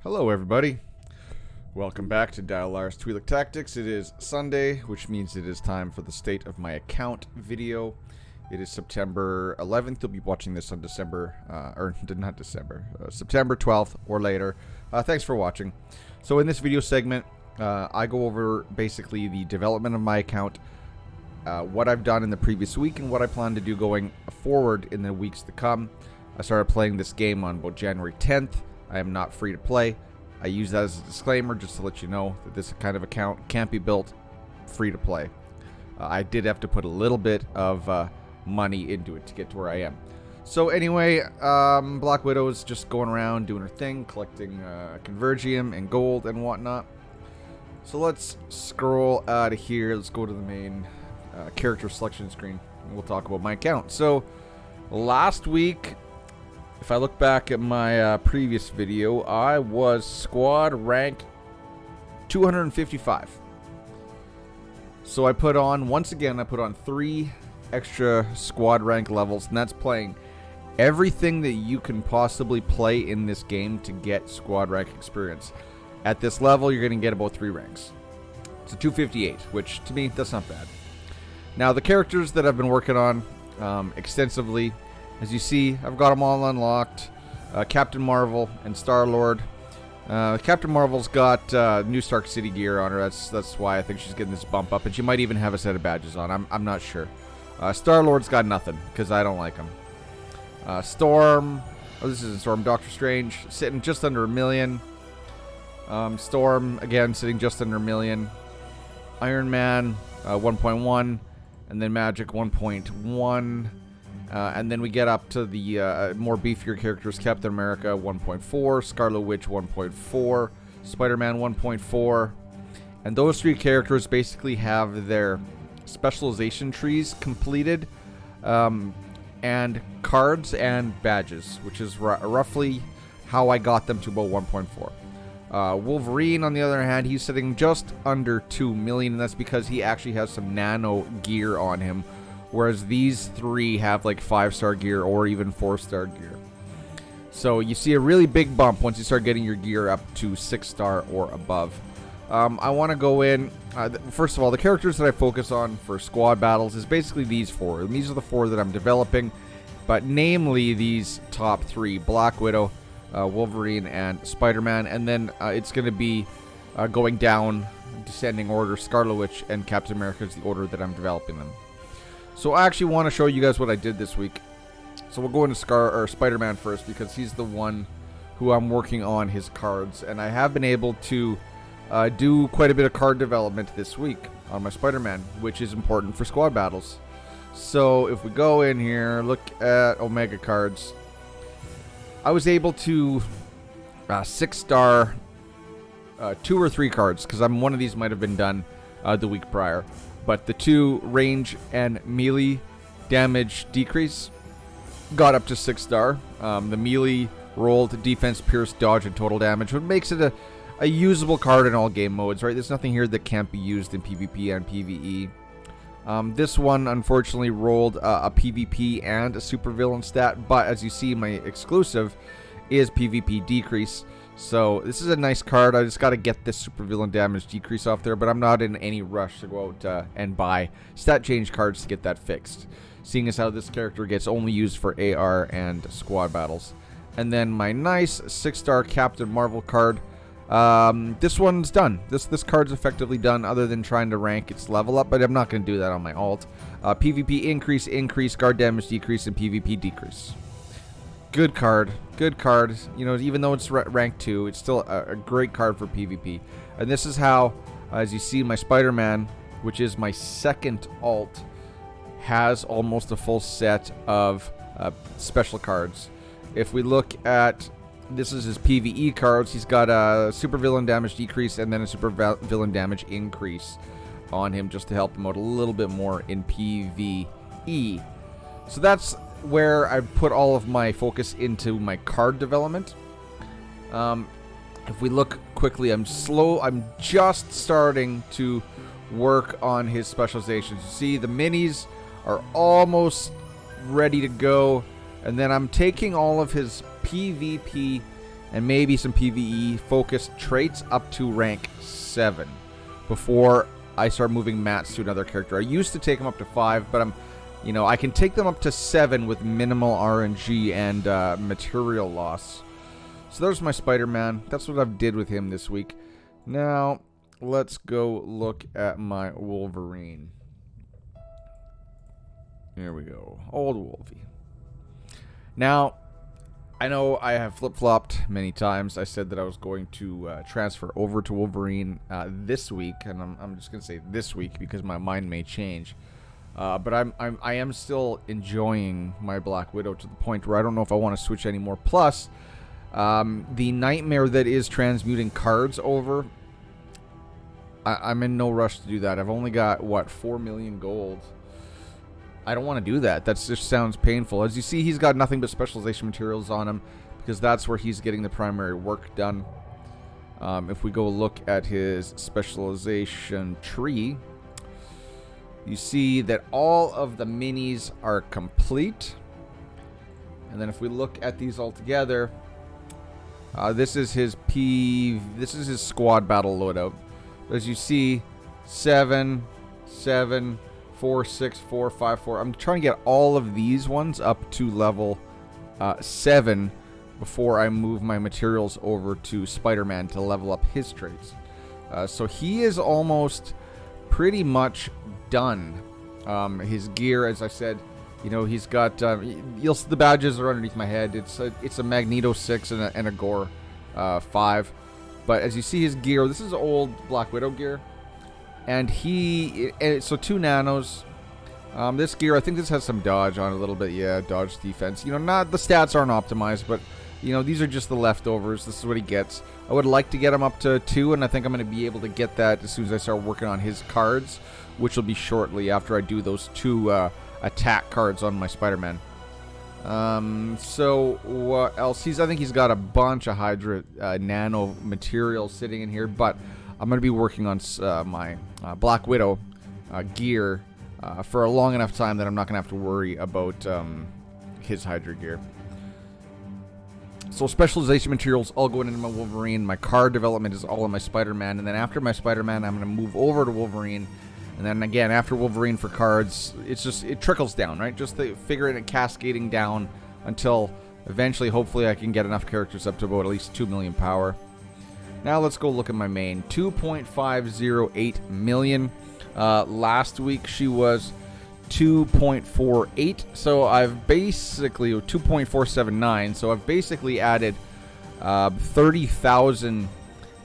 Hello everybody, welcome back to Dialar's Twi'lek Tactics. It is Sunday, which means it is time for the state of my account video. It is September 11th, you'll be watching this on September 12th or later. Thanks for watching. So in this video segment, I go over basically the development of my account, what I've done in the previous week, and what I plan to do going forward in the weeks to come. I started playing this game on about January 10th. I am not free to play. I use that as a disclaimer just to let you know that this kind of account can't be built free to play. I did have to put a little bit of money into it to get to where I am. So anyway, Black Widow is just going around doing her thing, collecting Convergium and gold and whatnot. So let's scroll out of here. Let's go to the main character selection screen, and we'll talk about my account. So last week, if I look back at my previous video, I was squad rank 255. So I put on, once again, I put on 3 extra squad rank levels, and that's playing everything that you can possibly play in this game to get squad rank experience. At this level, you're going to get about 3 ranks. So 258, which to me, that's not bad. Now, the characters that I've been working on extensively, as you see, I've got them all unlocked. Captain Marvel and Star-Lord. Captain Marvel's got new Stark City gear on her. That's why I think she's getting this bump up. And she might even have a set of badges on. I'm not sure. Star-Lord's got nothing, because I don't like him. Storm. Oh, this isn't Storm. Doctor Strange, sitting just under 1 million. Storm, again, sitting just under 1 million. Iron Man, 1.1. And then Magik, 1.1. And then we get up to the more beefier characters. Captain America 1.4, Scarlet Witch 1.4, Spider-Man 1.4. And those 3 characters basically have their specialization trees completed, and cards and badges, which is roughly how I got them to about 1.4. Wolverine, on the other hand, he's sitting just under 2 million, and that's because he actually has some nano gear on him, whereas these 3 have like 5-star gear or even 4-star gear. So you see a really big bump once you start getting your gear up to 6-star or above. I want to go in, first of all, the characters that I focus on for squad battles is basically these 4. And these are the 4 that I'm developing, but namely these top 3, Black Widow, Wolverine, and Spider-Man. And then it's going to be going down, descending order. Scarlet Witch and Captain America is the order that I'm developing them. So I actually want to show you guys what I did this week. So we'll go into Spider-Man first, because he's the one who I'm working on his cards. And I have been able to do quite a bit of card development this week on my Spider-Man, which is important for squad battles. So if we go in here, look at Omega cards. I was able to 6-star 2 or 3 cards, because one of these might have been done the week prior. But the 2 range and melee damage decrease got up to 6-star. The melee rolled defense, pierce, dodge, and total damage, which makes it a usable card in all game modes, right? There's nothing here that can't be used in PvP and PvE. This one, unfortunately, rolled a PvP and a supervillain stat, but as you see, my exclusive is PvP decrease. So this is a nice card. I just got to get this supervillain damage decrease off there, but I'm not in any rush to go out and buy stat change cards to get that fixed, seeing as how this character gets only used for AR and squad battles. And then my nice 6-star Captain Marvel card. This one's done. This card's effectively done, other than trying to rank its level up, but I'm not going to do that on my alt. PvP increase, guard damage decrease, and PvP decrease. Good card. Good card. You know, even though it's rank 2, it's still a great card for PvP. And this is how, as you see, my Spider-Man, which is my second alt, has almost a full set of special cards. If we look at, this is his PvE cards, he's got a supervillain damage decrease and then a supervillain damage increase on him, just to help him out a little bit more in PvE. So that's where I put all of my focus into my card development. If we look quickly, I'm just starting to work on his specializations. You see, the minis are almost ready to go, and then I'm taking all of his PvP and maybe some PvE focused traits up to rank 7 before I start moving mats to another character. I used to take them up to 5, but I can take them up to 7 with minimal RNG and material loss. So there's my Spider-Man. That's what I've did with him this week. Now, let's go look at my Wolverine. Here we go. Old Wolvie. Now, I know I have flip-flopped many times. I said that I was going to transfer over to Wolverine this week, and I'm just going to say this week because my mind may change. But I am still enjoying my Black Widow to the point where I don't know if I want to switch anymore. Plus, the nightmare that is transmuting cards over, I'm in no rush to do that. I've only got, what, 4 million gold. I don't want to do that. That just sounds painful. As you see, he's got nothing but specialization materials on him because that's where he's getting the primary work done. If we go look at his specialization tree, you see that all of the minis are complete. And then if we look at these all together, this is his squad battle loadout. As you see, 7, 7, 4, 6, 4, 5, 4. I'm trying to get all of these ones up to level 7 before I move my materials over to Spider-Man to level up his traits. So he is almost pretty much done. His gear, as I said, he's got the badges are underneath my head. It's a Magneto 6 and a Gore 5. But as you see his gear, this is old Black Widow gear. And so 2 nanos. This gear, I think this has some dodge on it a little bit. Yeah, dodge defense. Not the stats aren't optimized, but these are just the leftovers. This is what he gets. I would like to get him up to 2, and I think I'm going to be able to get that as soon as I start working on his cards, which will be shortly after I do those 2 attack cards on my Spider-Man. So what else? I think he's got a bunch of Hydra nano material sitting in here, but I'm going to be working on my Black Widow gear for a long enough time that I'm not going to have to worry about his Hydra gear. So specialization materials all going into my Wolverine. My card development is all in my Spider-Man. And then after my Spider-Man, I'm going to move over to Wolverine. And then again, after Wolverine for cards, it trickles down, right? Just figuring it cascading down until eventually, hopefully, I can get enough characters up to about at least 2 million power. Now let's go look at my main. 2.508 million. Last week she was 2.48. So I've basically 2.479. So I've basically added 30,000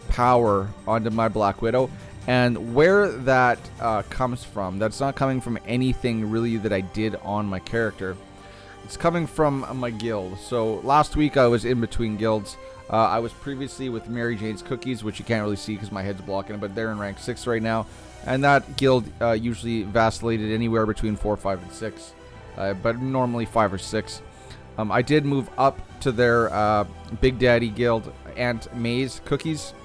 power onto my Black Widow. And where that comes from, that's not coming from anything really that I did on my character. It's coming from my guild. So last week I was in between guilds. I was previously with Mary Jane's Cookies, which you can't really see because my head's blocking it, but they're in rank 6 right now. And that guild usually vacillated anywhere between 4, 5, and 6, but normally 5 or 6. I did move up to their Big Daddy guild, Aunt May's Cookies.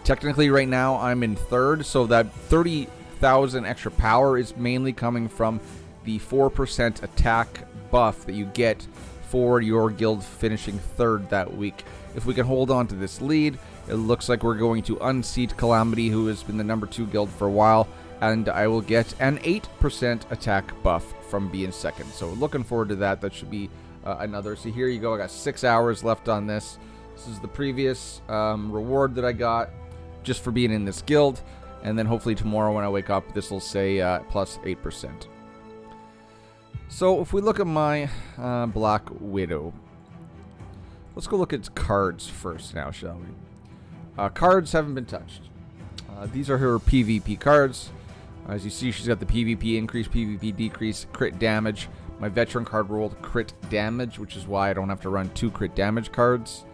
Technically right now I'm in 3rd, so that 30,000 extra power is mainly coming from the 4% attack buff that you get for your guild finishing 3rd that week. If we can hold on to this lead, it looks like we're going to unseat Calamity, who has been the number 2 guild for a while, and I will get an 8% attack buff from being 2nd. So looking forward to that. That should be another. So here you go. I got 6 hours left on this. This is the previous reward that I got just for being in this guild, and then hopefully tomorrow when I wake up, this will say plus 8%. So if we look at my Black Widow, let's go look at cards first now, shall we? Cards haven't been touched. These are her PvP cards. As you see, she's got the PvP increase, PvP decrease, crit damage. My veteran card rolled crit damage, which is why I don't have to run 2 crit damage cards.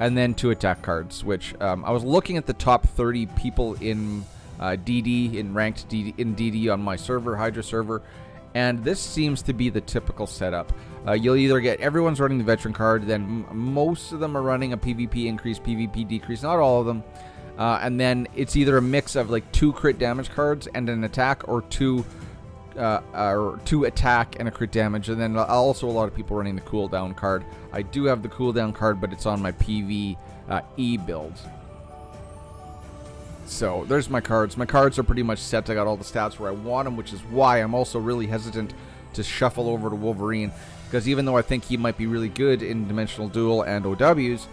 And then 2 attack cards, which I was looking at the top 30 people in DD, in ranked DD, in DD on my server, Hydra server, and this seems to be the typical setup. You'll either get everyone's running the veteran card, then most of them are running a PvP increase, PvP decrease, not all of them, and then it's either a mix of like 2 crit damage cards and an attack, or 2 2 attack and a crit damage, and then also a lot of people running the cooldown card. I do have the cooldown card, but it's on my PvE build. So there's my cards. My cards are pretty much set. I got all the stats where I want them, which is why I'm also really hesitant to shuffle over to Wolverine, because even though I think he might be really good in Dimensional Duel and OWs,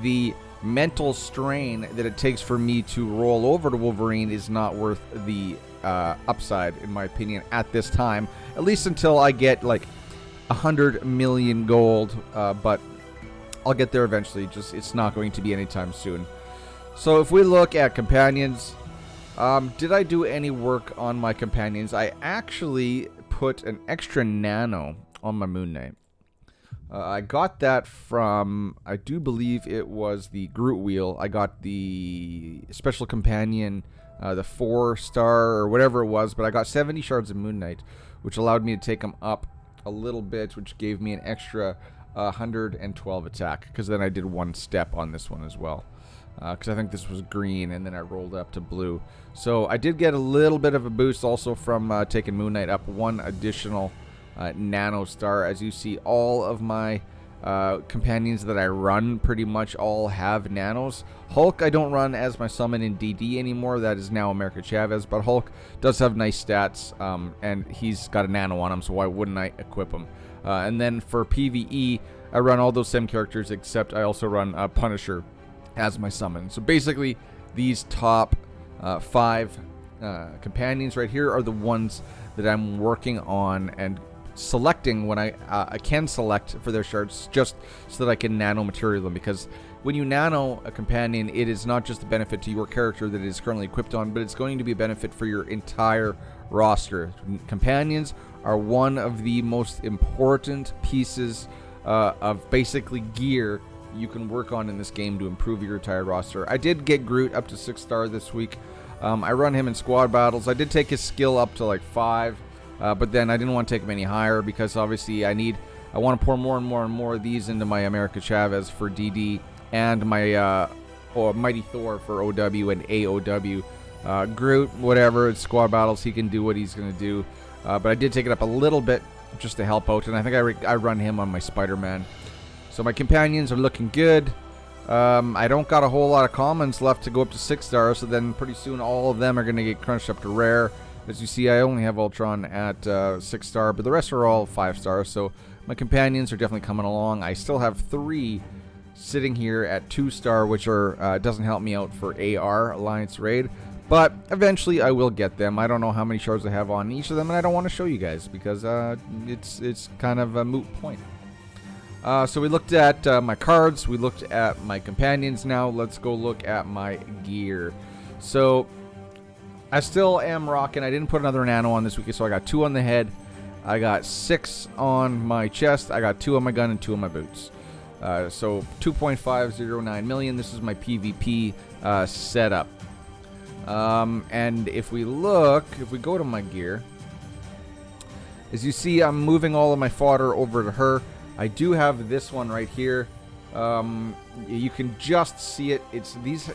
the mental strain that it takes for me to roll over to Wolverine is not worth the upside, in my opinion, at this time. At least until I get like 100 million gold, but I'll get there eventually. Just it's not going to be anytime soon. So if we look at companions, did I do any work on my companions? I actually put an extra nano on my Moon Knight. I got that from, I do believe it was the Groot wheel. I got the special companion, the 4-star or whatever it was, but I got 70 shards of Moon Knight, which allowed me to take them up a little bit, which gave me an extra 112 attack, because then I did 1 step on this one as well. Because I think this was green, and then I rolled up to blue. So I did get a little bit of a boost also from taking Moon Knight up 1 additional nano star. As you see, all of my companions that I run pretty much all have nanos. Hulk I don't run as my summon in DD anymore. That is now America Chavez, but Hulk does have nice stats, and he's got a nano on him, so why wouldn't I equip him? And then for PvE, I run all those same characters, except I also run Punisher as my summon. So basically, these top 5 companions right here are the ones that I'm working on and selecting when I can select for their shards, just so that I can nano material them. Because when you nano a companion, it is not just a benefit to your character that it is currently equipped on, but it's going to be a benefit for your entire roster. Companions are one of the most important pieces of basically gear you can work on in this game to improve your entire roster. I did get Groot up to 6-star this week. I run him in squad battles. I did take his skill up to like 5, but then I didn't want to take him any higher, because obviously I want to pour more and more and more of these into my America Chavez for DD and my Mighty Thor for OW and AOW. Groot, whatever, it's squad battles, he can do what he's going to do. But I did take it up a little bit just to help out, and I think I run him on my Spider-Man. So my companions are looking good. I don't got a whole lot of commons left to go up to 6 stars, so then pretty soon all of them are going to get crunched up to rare. As you see, I only have Ultron at 6 star, but the rest are all 5 stars, so my companions are definitely coming along. I still have 3 sitting here at 2 star, which are doesn't help me out for AR, Alliance Raid, but eventually I will get them. I don't know how many shards I have on each of them, and I don't want to show you guys, because it's kind of a moot point. So we looked at my cards, we looked at my companions. Now let's go look at my gear. So I still am rocking. I didn't put another nano on this week, so I got 2 on the head. I got 6 on my chest. I got 2 on my gun and 2 on my boots. So 2.509 million. This is my PvP setup. And if we go to my gear, as you see, I'm moving all of my fodder over to her. I do have this one right here. You can just see it. It's these.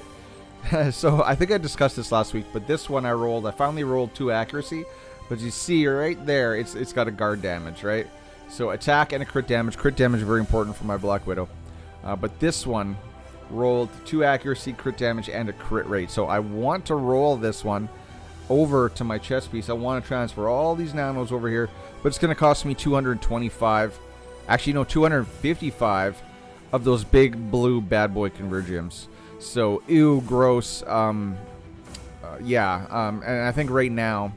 So I think I discussed this last week, but this one I finally rolled 2 accuracy. But you see right there, it's got a guard damage, right? So attack and a crit damage. Crit damage is very important for my Black Widow. But this one rolled 2 accuracy, crit damage, and a crit rate. So I want to roll this one over to my chest piece. I want to transfer all these nanos over here, but it's going to cost me 225. Actually, no, 255 of those big blue bad boy convergiums. So, ew, gross. Yeah. And I think right now,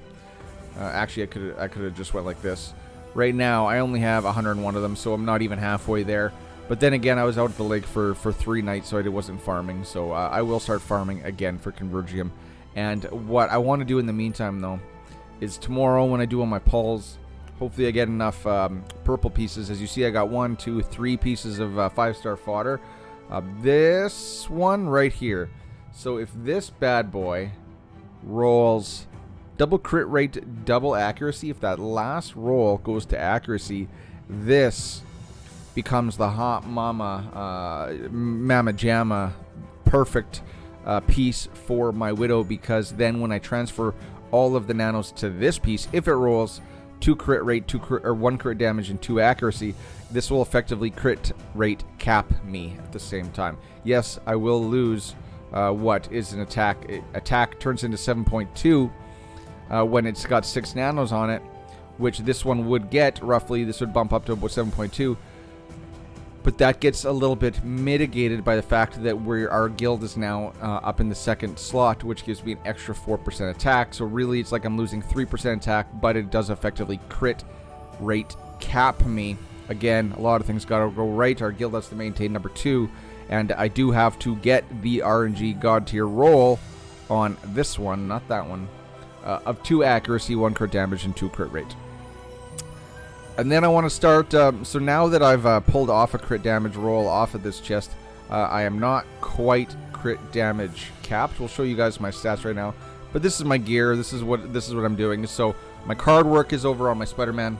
actually, I could have just went like this. Right now, I only have 101 of them, so I'm not even halfway there. But then again, I was out at the lake for 3 nights, so I wasn't farming. So I will start farming again for convergium. And what I want to do in the meantime, though, is tomorrow when I do all my pulls, hopefully I get enough purple pieces. As you see, I got 1, 2, 3 pieces of 5-star fodder. This one right here. So if this bad boy rolls double crit rate, double accuracy, if that last roll goes to accuracy, this becomes the hot mama, mama jamma, perfect piece for my Widow, because then when I transfer all of the nanos to this piece, if it rolls 2 crit rate, 1 crit damage, and 2 accuracy, this will effectively crit rate cap me at the same time. Yes, I will lose what is an attack. Attack turns into 7.2 when it's got 6 nanos on it, which this one would get roughly. This would bump up to about 7.2. But that gets a little bit mitigated by the fact that our guild is now up in the 2nd slot, which gives me an extra 4% attack. So really, it's like I'm losing 3% attack, but it does effectively crit rate cap me. Again, a lot of things got to go right. Our guild has to maintain number 2, and I do have to get the RNG God tier roll on this one, not that one, of 2 accuracy, 1 crit damage, and 2 crit rate. And then I want to start, so now that I've pulled off a crit damage roll off of this chest, I am not quite crit damage capped. We'll show you guys my stats right now. But this is my gear, this is what I'm doing. So my card work is over on my Spider-Man.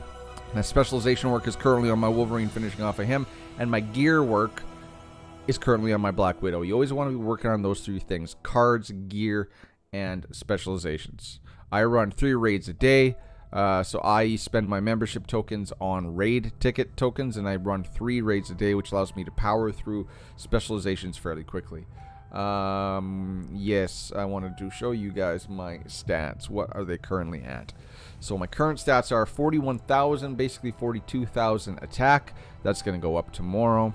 My specialization work is currently on my Wolverine, finishing off of him. And my gear work is currently on my Black Widow. You always want to be working on those 3 things: cards, gear, and specializations. I run 3 raids a day. So I spend my membership tokens on raid ticket tokens, and I run 3 raids a day, which allows me to power through specializations fairly quickly. Yes, I wanted to show you guys my stats. What are they currently at? So my current stats are 41,000, basically 42,000 attack. That's going to go up tomorrow.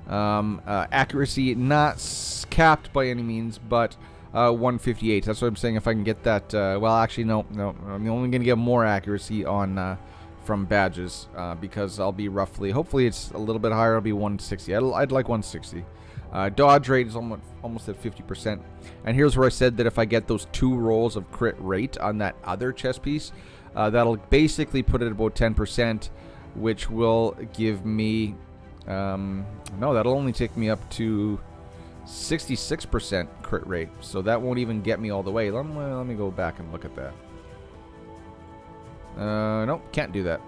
Accuracy, not capped by any means, but 158. That's what I'm saying. If I can get that, well, actually, no. I'm only going to get more accuracy on from badges because I'll be roughly, hopefully it's a little bit higher. I'll be 160. I'd like 160. Dodge rate is almost at 50%. And here's where I said that if I get those 2 rolls of crit rate on that other chest piece, that'll basically put it about 10%, which will give me, no, that'll only take me up to 66% crit rate, so that won't even get me all the way. Let me go back and look at that. Nope, can't do that.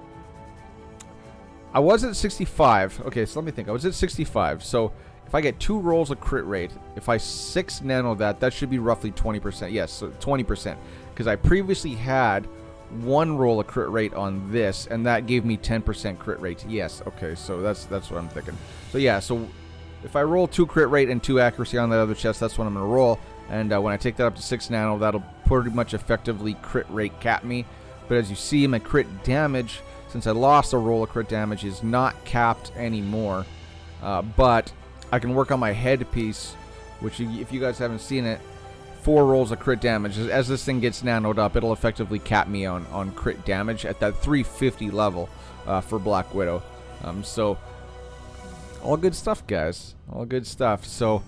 I was at 65. Okay, so let me think. I was at 65. So if I get 2 rolls of crit rate, if I 6 nano that should be roughly 20%. Yes, so 20%. Because I previously had 1 roll of crit rate on this, and that gave me 10% crit rate. Yes, okay, so that's what I'm thinking. So yeah, so if I roll 2 crit rate and 2 accuracy on that other chest, that's what I'm going to roll. And when I take that up to 6 nano, that'll pretty much effectively crit rate cap me. But as you see, my crit damage, since I lost a roll of crit damage, is not capped anymore. But I can work on my headpiece, which if you guys haven't seen it, 4 rolls of crit damage. As this thing gets nanoed up, it'll effectively cap me on crit damage at that 350 level for Black Widow. So all good stuff, guys. All good stuff. So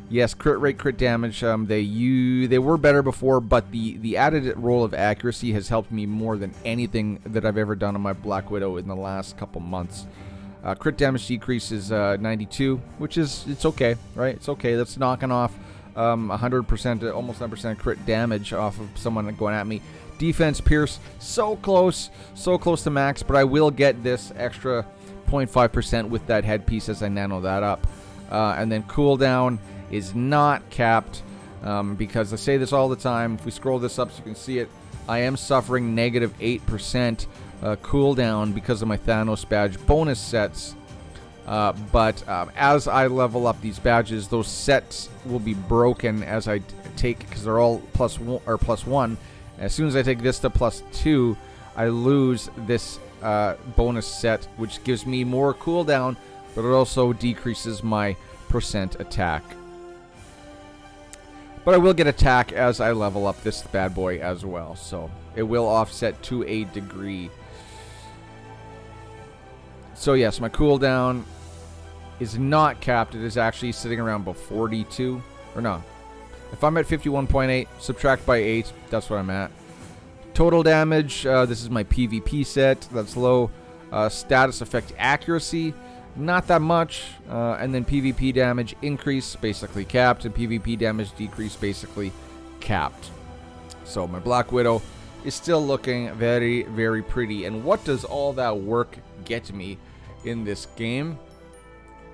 yes, crit rate, crit damage. They were better before, but the added roll of accuracy has helped me more than anything that I've ever done on my Black Widow in the last couple months. Crit damage decrease is 92, which is, it's okay, right? It's okay. That's knocking off 100%, almost 9% crit damage off of someone going at me. Defense, Pierce, so close to max, but I will get this extra 0.5% with that headpiece as I nano that up. And then cooldown is not capped because I say this all the time. If we scroll this up so you can see it, I am suffering negative 8% cooldown because of my Thanos badge bonus sets. But as I level up these badges, those sets will be broken as I take, because they're all +1. As soon as I take this to +2, I lose this bonus set, which gives me more cooldown, but it also decreases my % attack. But I will get attack as I level up this bad boy as well, so it will offset to a degree. So yes, my cooldown is not capped. It is actually sitting around about 42, or no. If I'm at 51.8, subtract by 8, that's what I'm at. Total damage, this is my PvP set, that's low. Status effect accuracy, not that much. And then PvP damage increase, basically capped, and PvP damage decrease, basically capped. So my Black Widow is still looking very, very pretty. And what does all that work get me in this game?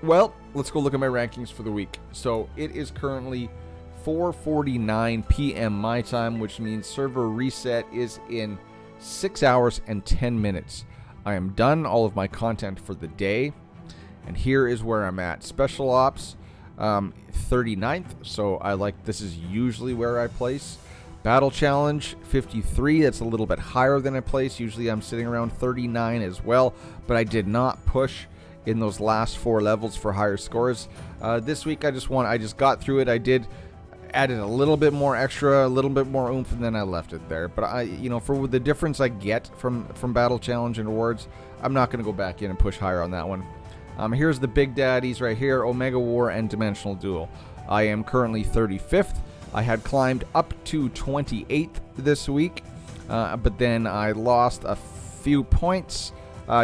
Well, let's go look at my rankings for the week. So it is currently 4:49 p.m. my time, which means server reset is in 6 hours and 10 minutes. I am done all of my content for the day, and here is where I'm at. Special Ops, 39th, so this is usually where I place. Battle Challenge, 53, that's a little bit higher than I place. Usually I'm sitting around 39 as well, but I did not push in those last 4 levels for higher scores. This week I just got through it. I added a little bit more extra, a little bit more oomph, and then I left it there. But for the difference I get from Battle Challenge and awards, I'm not going to go back in and push higher on that one. Here's the big daddies right here, Omega War and Dimensional Duel. I am currently 35th. I had climbed up to 28th this week, but then I lost a few points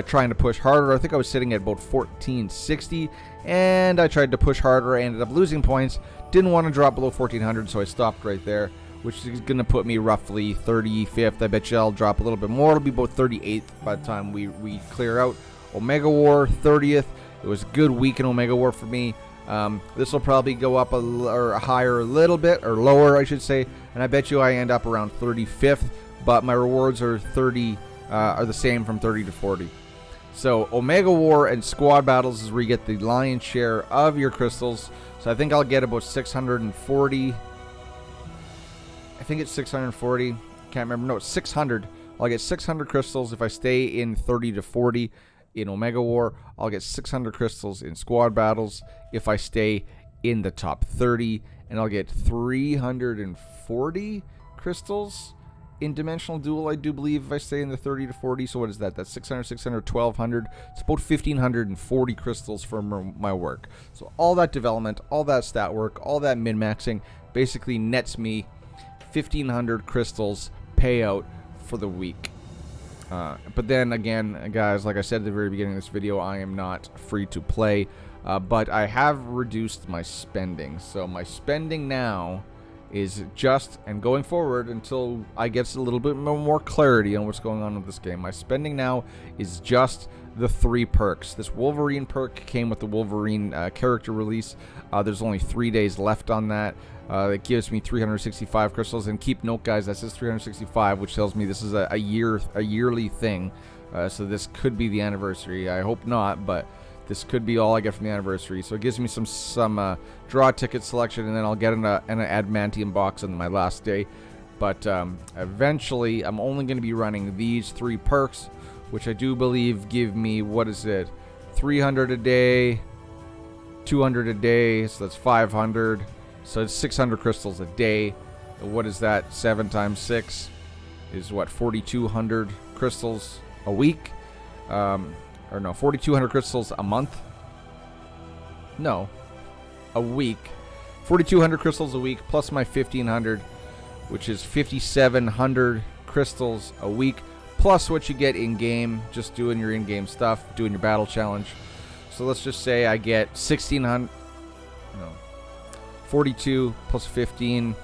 trying to push harder. I think I was sitting at about 1460, and I tried to push harder. I ended up losing points. Didn't want to drop below 1400, so I stopped right there, which is going to put me roughly 35th. I bet you I'll drop a little bit more. It'll be about 38th by the time we clear out. Omega War, 30th. It was a good week in Omega War for me. This will probably go up or higher a little bit, or lower, I should say, and I bet you I end up around 35th, but my rewards are the same from 30 to 40. So Omega War and squad battles is where you get the lion's share of your crystals. So I think I'll get about 640. I think it's 640. Can't remember. No, it's 600. I'll get 600 crystals if I stay in 30 to 40 in Omega War. I'll get 600 crystals in squad battles if I stay in the top 30, and I'll get 340 crystals in Dimensional Duel, I do believe, if I stay in the 30 to 40. So what is that? That's 600, 600, 1200. It's about 1540 crystals for my work. So all that development, all that stat work, all that min-maxing basically nets me 1500 crystals payout for the week. But then again, guys, like I said at the very beginning of this video, I am not free to play, but I have reduced my spending. So my spending now is just, and going forward until I get a little bit more clarity on what's going on with this game, my spending now is just the 3 perks. This Wolverine perk came with the Wolverine character release. There's only 3 days left on that. It gives me 365 crystals, and keep note, guys, that says 365, which tells me this is a yearly thing. So this could be the anniversary. I hope not, but this could be all I get from the anniversary. So it gives me some draw ticket selection, and then I'll get an adamantium box on my last day. But eventually, I'm only going to be running these 3 perks, which I do believe give me, what is it, 300 a day, 200 a day, so that's 500. So it's 600 crystals a day. What is that? 7 times 6 is what? 4,200 crystals a week? Or no, 4,200 crystals a month? No, a week. 4,200 crystals a week plus my 1,500, which is 5,700 crystals a week, plus what you get in-game, just doing your in-game stuff, doing your battle challenge. So let's just say I get 1,600... No. 42 plus 15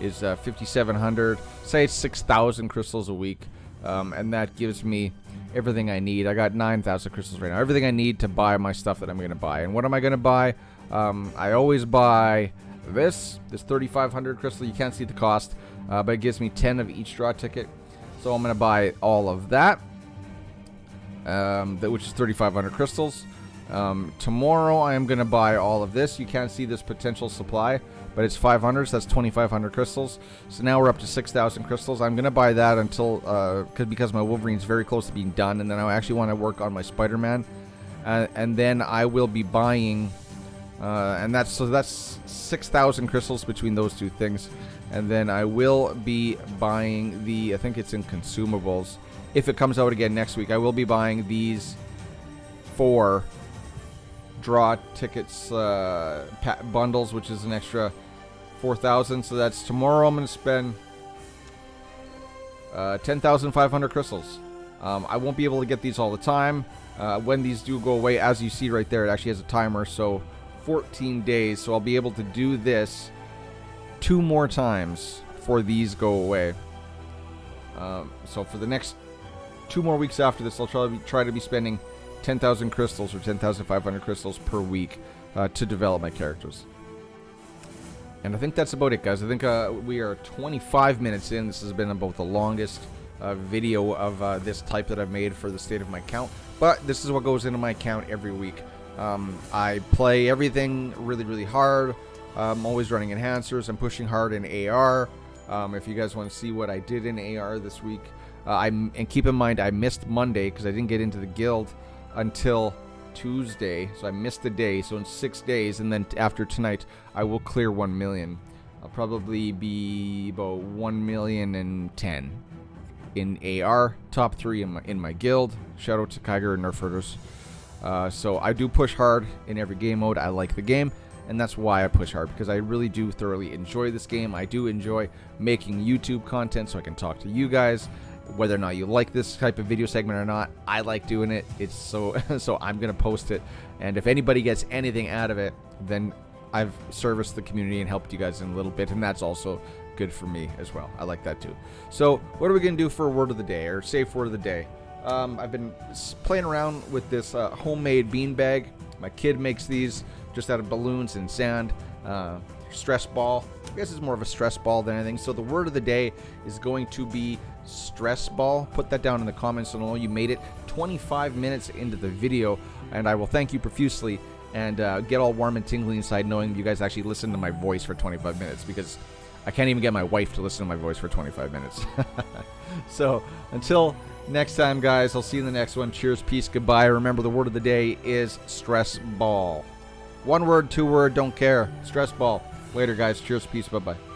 is 5,700. Say it's 6,000 crystals a week, and that gives me everything I need. I got 9,000 crystals right now. Everything I need to buy my stuff that I'm going to buy. And what am I going to buy? I always buy this 3,500 crystal. You can't see the cost, but it gives me 10 of each draw ticket. So I'm going to buy all of that, which is 3,500 crystals. Tomorrow I am going to buy all of this. You can't see this potential supply, but it's 500, so that's 2,500 crystals. So now we're up to 6,000 crystals. I'm going to buy that until, because my Wolverine's very close to being done, and then I actually want to work on my Spider-Man. And then I will be buying, and that's 6,000 crystals between those two things. And then I will be buying I think it's in consumables. If it comes out again next week, I will be buying these 4 draw tickets bundles, which is an extra 4,000. So that's tomorrow. I'm going to spend 10,500 crystals. I won't be able to get these all the time. When these do go away, as you see right there, it actually has a timer. So 14 days. So I'll be able to do this 2 more times before these go away. So for the next 2 more weeks after this, I'll try to be spending 10,000 crystals or 10,500 crystals per week to develop my characters. And I think that's about it, guys. I think we are 25 minutes in. This has been about the longest video of this type that I've made for the state of my account. But this is what goes into my account every week. I play everything really, really hard. I'm always running enhancers. I'm pushing hard in AR. If you guys want to see what I did in AR this week. And keep in mind, I missed Monday because I didn't get into the guild until Tuesday, so I missed the day. So in 6 days, and then after tonight, I will clear 1 million. I'll probably be about 1,000,010 in AR, top 3 in my guild. Shout out to Kiger and Nerf Herders. So I do push hard in every game mode. I like the game, and that's why I push hard, because I really do thoroughly enjoy this game. I do enjoy making YouTube content so I can talk to you guys. Whether or not you like this type of video segment or not, I like doing it. It's so I'm gonna post it, and if anybody gets anything out of it, then I've serviced the community and helped you guys in a little bit, and that's also good for me as well. I like that too. So what are we gonna do for word of the day, or safe word of the day? I've been playing around with this homemade beanbag. My kid makes these just out of balloons and sand. Stress ball. I guess it's more of a stress ball than anything. So the word of the day is going to be stress ball. Put that down in the comments and all. You made it 25 minutes into the video, and I will thank you profusely and get all warm and tingly inside knowing you guys actually listened to my voice for 25 minutes, because I can't even get my wife to listen to my voice for 25 minutes. So until next time, guys, I'll see you in the next one. Cheers, peace, goodbye. Remember, the word of the day is stress ball. One word, 2 word, don't care. Stress ball. Later, guys. Cheers, peace, bye-bye.